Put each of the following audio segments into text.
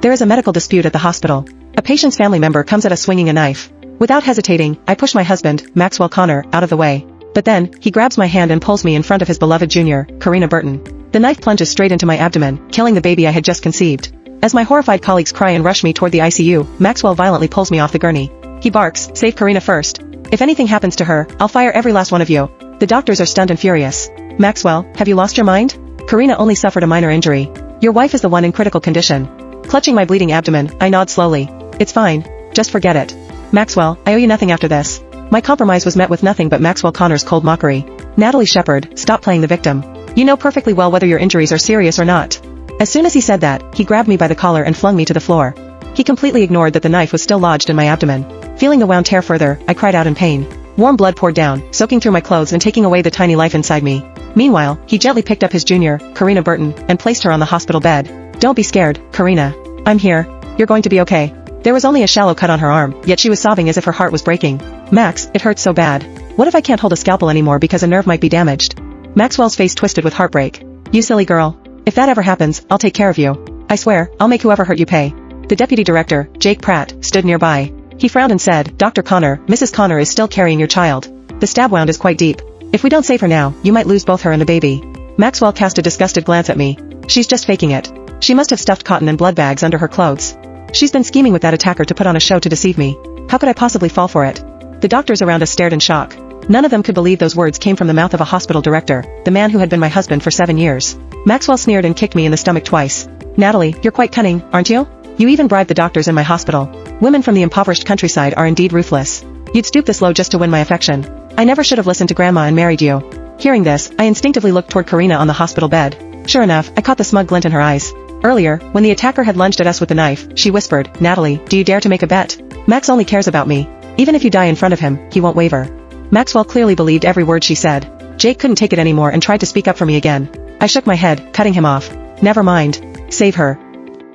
There is a medical dispute at the hospital. A patient's family member comes at us swinging a knife. Without hesitating, I push my husband, Maxwell Conner, out of the way. But then, he grabs my hand and pulls me in front of his beloved junior, Karina Burton. The knife plunges straight into my abdomen, killing the baby I had just conceived. As my horrified colleagues cry and rush me toward the ICU, Maxwell violently pulls me off the gurney. He barks, "Save Karina first. If anything happens to her, I'll fire every last one of you." The doctors are stunned and furious. "Maxwell, have you lost your mind? Karina only suffered a minor injury. Your wife is the one in critical condition." Clutching my bleeding abdomen, I nod slowly. "It's fine. Just forget it. Maxwell, I owe you nothing after this." My compromise was met with nothing but Maxwell Conner's cold mockery. "Natalie Shepard, stop playing the victim. You know perfectly well whether your injuries are serious or not." As soon as he said that, he grabbed me by the collar and flung me to the floor. He completely ignored that the knife was still lodged in my abdomen. Feeling the wound tear further, I cried out in pain. Warm blood poured down, soaking through my clothes and taking away the tiny life inside me. Meanwhile, he gently picked up his junior, Karina Burton, and placed her on the hospital bed. "Don't be scared, Karina. I'm here. You're going to be okay." There was only a shallow cut on her arm, yet she was sobbing as if her heart was breaking. "Max, it hurts so bad. What if I can't hold a scalpel anymore because a nerve might be damaged?" Maxwell's face twisted with heartbreak. "You silly girl. If that ever happens, I'll take care of you. I swear, I'll make whoever hurt you pay." The deputy director, Jake Pratt, stood nearby. He frowned and said, "Dr. Conner, Mrs. Conner is still carrying your child. The stab wound is quite deep. If we don't save her now, you might lose both her and the baby." Maxwell cast a disgusted glance at me. "She's just faking it. She must have stuffed cotton and blood bags under her clothes. She's been scheming with that attacker to put on a show to deceive me. How could I possibly fall for it?" The doctors around us stared in shock. None of them could believe those words came from the mouth of a hospital director, the man who had been my husband for 7 years. Maxwell sneered and kicked me in the stomach twice. "Natalie, you're quite cunning, aren't you? You even bribed the doctors in my hospital. Women from the impoverished countryside are indeed ruthless. You'd stoop this low just to win my affection. I never should have listened to Grandma and married you." Hearing this, I instinctively looked toward Karina on the hospital bed. Sure enough, I caught the smug glint in her eyes. Earlier, when the attacker had lunged at us with the knife, she whispered, "Natalie, do you dare to make a bet? Max only cares about me. Even if you die in front of him, he won't waver." Maxwell clearly believed every word she said. Jake couldn't take it anymore and tried to speak up for me again. I shook my head, cutting him off. "Never mind. Save her."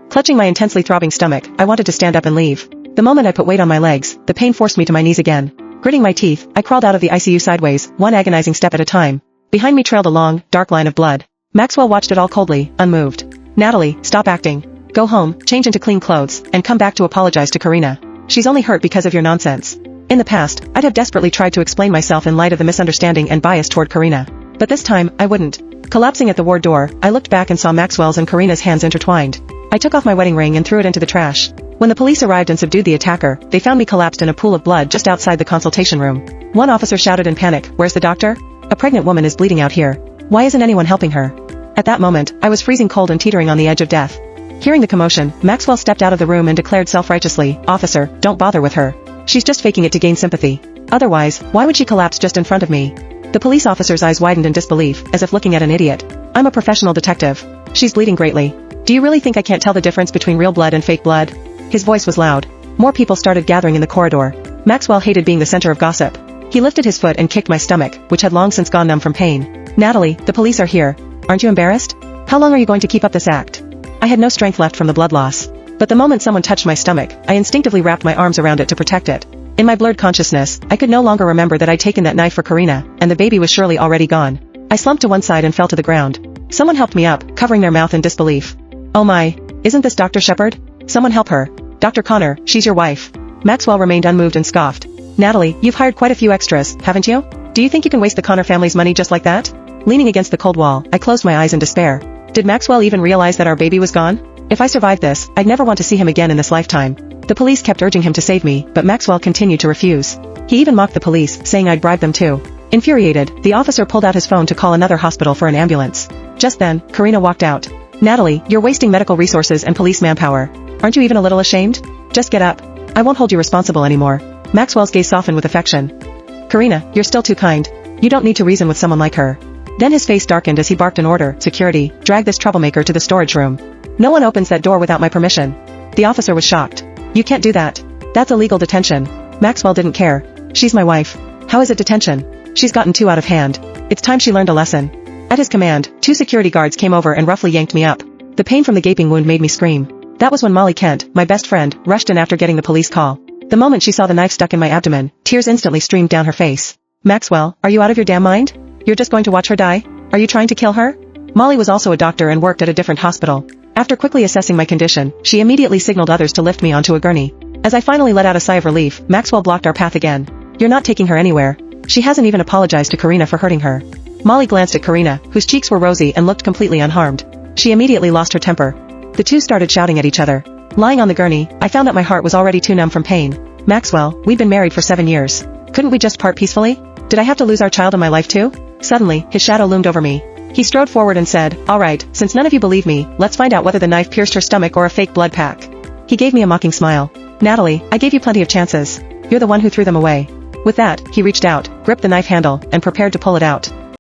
Clutching my intensely throbbing stomach, I wanted to stand up and leave. The moment I put weight on my legs, the pain forced me to my knees again. Gritting my teeth, I crawled out of the ICU sideways, one agonizing step at a time. Behind me trailed a long, dark line of blood. Maxwell watched it all coldly, unmoved. "Natalie, stop acting. Go home, change into clean clothes, and come back to apologize to Karina. She's only hurt because of your nonsense." In the past, I'd have desperately tried to explain myself in light of the misunderstanding and bias toward Karina. But this time, I wouldn't. Collapsing at the ward door, I looked back and saw Maxwell's and Karina's hands intertwined. I took off my wedding ring and threw it into the trash. When the police arrived and subdued the attacker, they found me collapsed in a pool of blood just outside the consultation room. One officer shouted in panic, "Where's the doctor? A pregnant woman is bleeding out here. Why isn't anyone helping her?" At that moment, I was freezing cold and teetering on the edge of death. Hearing the commotion, Maxwell stepped out of the room and declared self-righteously, "Officer, don't bother with her. She's just faking it to gain sympathy. Otherwise, why would she collapse just in front of me?" The police officer's eyes widened in disbelief, as if looking at an idiot. "I'm a professional detective. She's bleeding greatly. Do you really think I can't tell the difference between real blood and fake blood?" His voice was loud. More people started gathering in the corridor. Maxwell hated being the center of gossip. He lifted his foot and kicked my stomach, which had long since gone numb from pain. "Natalie, the police are here. Aren't you embarrassed? How long are you going to keep up this act?" I had no strength left from the blood loss. But the moment someone touched my stomach, I instinctively wrapped my arms around it to protect it. In my blurred consciousness, I could no longer remember that I'd taken that knife for Karina, and the baby was surely already gone. I slumped to one side and fell to the ground. Someone helped me up, covering their mouth in disbelief. "Oh my, isn't this Dr. Shepard? Someone help her. Dr. Conner, she's your wife." Maxwell remained unmoved and scoffed. "Natalie, you've hired quite a few extras, haven't you? Do you think you can waste the Conner family's money just like that?" Leaning against the cold wall, I closed my eyes in despair. Did Maxwell even realize that our baby was gone? If I survived this, I'd never want to see him again in this lifetime. The police kept urging him to save me, but Maxwell continued to refuse. He even mocked the police, saying I'd bribed them too. Infuriated, the officer pulled out his phone to call another hospital for an ambulance. Just then, Karina walked out. "Natalie, you're wasting medical resources and police manpower. Aren't you even a little ashamed? Just get up. I won't hold you responsible anymore." Maxwell's gaze softened with affection. "Karina, you're still too kind. You don't need to reason with someone like her." Then his face darkened as he barked an order, "Security, drag this troublemaker to the storage room. No one opens that door without my permission." The officer was shocked. "You can't do that. That's illegal detention." Maxwell didn't care. "She's my wife. How is it detention? She's gotten too out of hand. It's time she learned a lesson." At his command, 2 security guards came over and roughly yanked me up. The pain from the gaping wound made me scream. That was when Molly Kent, my best friend, rushed in after getting the police call. The moment she saw the knife stuck in my abdomen, tears instantly streamed down her face. "Maxwell, are you out of your damn mind? You're just going to watch her die? Are you trying to kill her?" Molly was also a doctor and worked at a different hospital. After quickly assessing my condition, she immediately signaled others to lift me onto a gurney. As I finally let out a sigh of relief, Maxwell blocked our path again. "You're not taking her anywhere. She hasn't even apologized to Karina for hurting her." Molly glanced at Karina, whose cheeks were rosy and looked completely unharmed. She immediately lost her temper. The two started shouting at each other. Lying on the gurney, I found that my heart was already too numb from pain. "Maxwell, we've been married for 7 years. Couldn't we just part peacefully? Did I have to lose our child in my life too?" Suddenly, his shadow loomed over me. He strode forward and said, "All right, since none of you believe me, let's find out whether the knife pierced her stomach or a fake blood pack." He gave me a mocking smile. "Natalie, I gave you plenty of chances. You're the one who threw them away." With that, he reached out, gripped the knife handle, and prepared to pull it out.